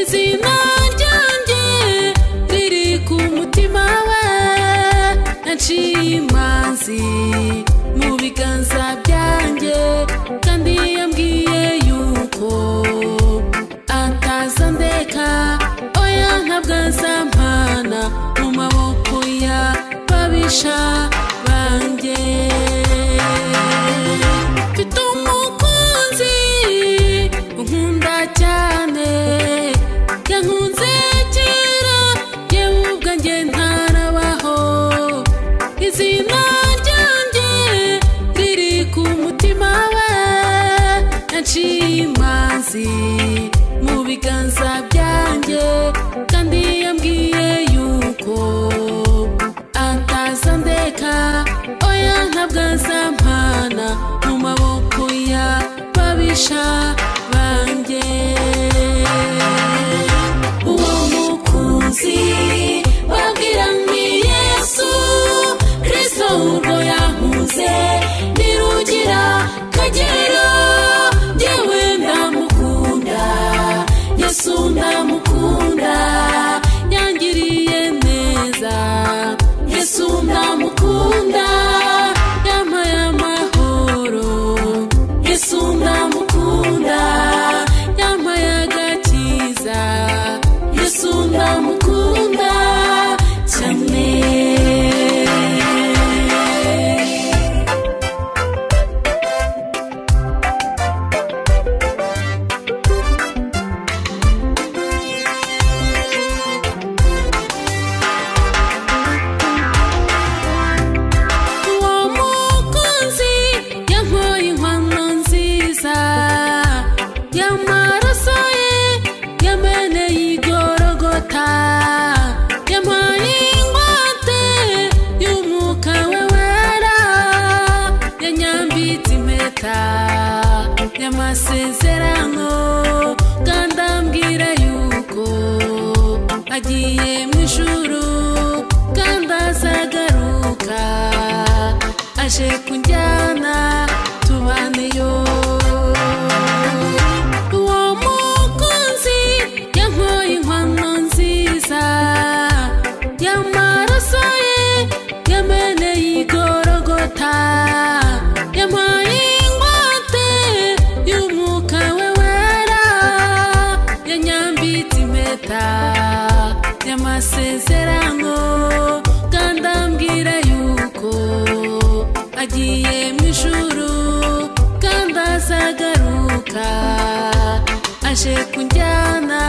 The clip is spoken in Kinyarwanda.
izina ryanjye riri ku mutima we yaciye imanzi mu biganza byanjye kandi yambwiye yuko atazandeka oya ntabwo azampana mu maboko y'ababisha banjye mfite umukunzi unkunda cyane yankunze kera yewe ubwanjye ntarabaho izina ryanjye riri ku mutima we yaciye imanzi mu biganza byanjye kandi yambwiye yuko atazandeka oya ntabwo azampana mu maboko y'ababisha banjye uwo mukunzi babwira ni Yesu Kristo ubwo yankunze nirugira kagero njyewe ndamukunda Yesu ndamukunda yangiriye neza Yesu ndamukunda yampaye amahoro Yesu ndamukunda yampaye agakiza Yesu ndamukunda cyane y'amaraso ye yameneye igorogota yampaye ingwate y'umwuka we wera yanyambitse impeta y'amasezerano kandi ambwira yuko agiye mu ijuru kandi azagaruka aje kunjyana tubaneyo y'amaraso ye yameneye igorogota yampaye ingwate y'umwuka we wera yanyambitse impeta y'amasezerano kandi ambwira yuko agiye mu ijuru kandi azagaruka aje kunjyana